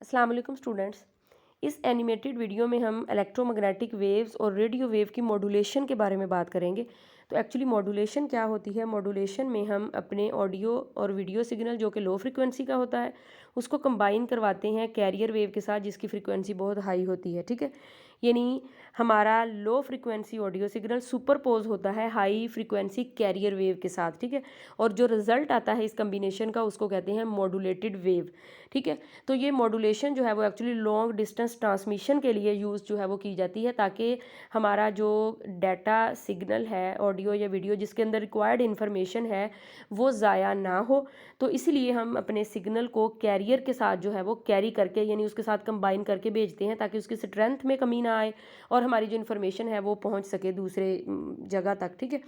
अस्सलाम वालेकुम स्टूडेंट्स। इस एनिमेटेड वीडियो में हम इलेक्ट्रोमैग्नेटिक वेव्स और रेडियो वेव की मॉड्यूलेशन के बारे में बात करेंगे। तो एक्चुअली मॉड्यूलेशन क्या होती है? मॉड्यूलेशन में हम अपने ऑडियो और वीडियो सिग्नल जो कि लो फ्रिक्वेंसी का होता है उसको कंबाइन करवाते हैं कैरियर वेव के साथ जिसकी फ्रिक्वेंसी बहुत हाई होती है। ठीक है, यानी हमारा low frequency audio signal superpose होता है हाई फ्रिक्वेंसी कैरियर वेव के साथ। ठीक है, और जो रिजल्ट आता है इस कम्बिनेशन का उसको कहते हैं मॉड्यूलेटेड वेव। ठीक है, तो ये मॉड्यूलेशन जो है वो एक्चुअली लॉन्ग डिस्टेंस ट्रांसमिशन के लिए यूज़ जो है वो की जाती है ताकि हमारा जो डाटा सिग्नल है ऑडियो या वीडियो जिसके अंदर रिक्वायर्ड इन्फॉर्मेशन है वो ज़ाया ना हो। तो इसीलिए हम अपने सिग्नल को कैरियर के साथ जो है वो कैरी करके यानी उसके साथ कंबाइन करके भेजते हैं ताकि उसकी स्ट्रेंथ में कमी ना आए और हमारी जो इन्फॉर्मेशन है वो पहुंच सके दूसरे जगह तक। ठीक है,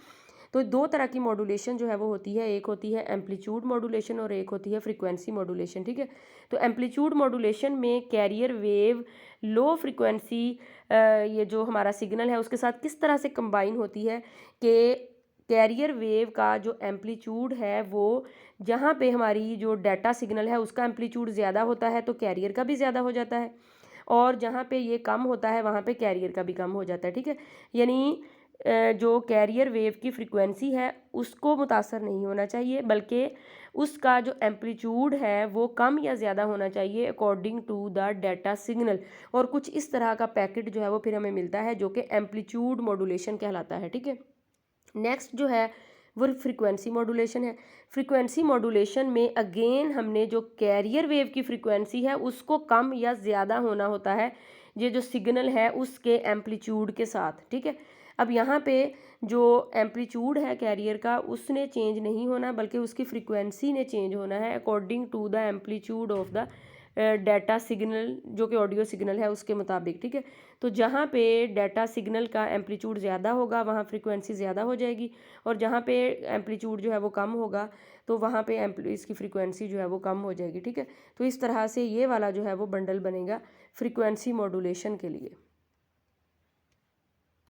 तो दो तरह की मॉड्यूलेशन जो है वो होती है, एक होती है एम्पलीट्यूड मॉड्यूलेशन और एक होती है फ्रीक्वेंसी मॉड्यूलेशन। ठीक है, तो एम्पलीट्यूड मॉड्यूलेशन में कैरियर वेव लो फ्रीक्वेंसी ये जो हमारा सिग्नल है उसके साथ किस तरह से कंबाइन होती है कि कैरियर वेव का जो एम्पलीट्यूड है वो जहाँ पे हमारी जो डाटा सिग्नल है उसका एम्पलीट्यूड ज़्यादा होता है तो कैरियर का भी ज़्यादा हो जाता है, और जहाँ पे ये कम होता है वहाँ पे कैरियर का भी कम हो जाता है। ठीक है, यानी जो कैरियर वेव की फ्रिक्वेंसी है उसको मुतासर नहीं होना चाहिए बल्कि उसका जो एम्पलीट्यूड है वो कम या ज़्यादा होना चाहिए according to the data signal. और कुछ इस तरह का पैकेट जो है वो फिर हमें मिलता है जो कि एम्पलीट्यूड मॉड्यूलेशन कहलाता है। ठीक है, नेक्स्ट जो है वो फ्रीक्वेंसी मॉड्यूलेशन है। फ्रीक्वेंसी मॉड्यूलेशन में अगेन हमने जो कैरियर वेव की फ्रीक्वेंसी है उसको कम या ज़्यादा होना होता है ये जो सिग्नल है उसके एम्पलीट्यूड के साथ। ठीक है, अब यहाँ पे जो एम्पलीट्यूड है कैरियर का उसने चेंज नहीं होना बल्कि उसकी फ्रीक्वेंसी ने चेंज होना है according to the amplitude of the data signal जो कि ऑडियो सिग्नल है उसके मुताबिक। ठीक है, तो जहाँ पे डाटा सिग्नल का एम्पलीट्यूड ज़्यादा होगा वहाँ फ्रीक्वेंसी ज़्यादा हो जाएगी, और जहाँ पे एम्पलीट्यूड जो है वो कम होगा तो वहाँ पे इसकी फ्रीक्वेंसी जो है वो कम हो जाएगी। ठीक है, तो इस तरह से ये वाला जो है वो बंडल बनेगा फ्रीक्वेंसी मॉड्यूलेशन के लिए।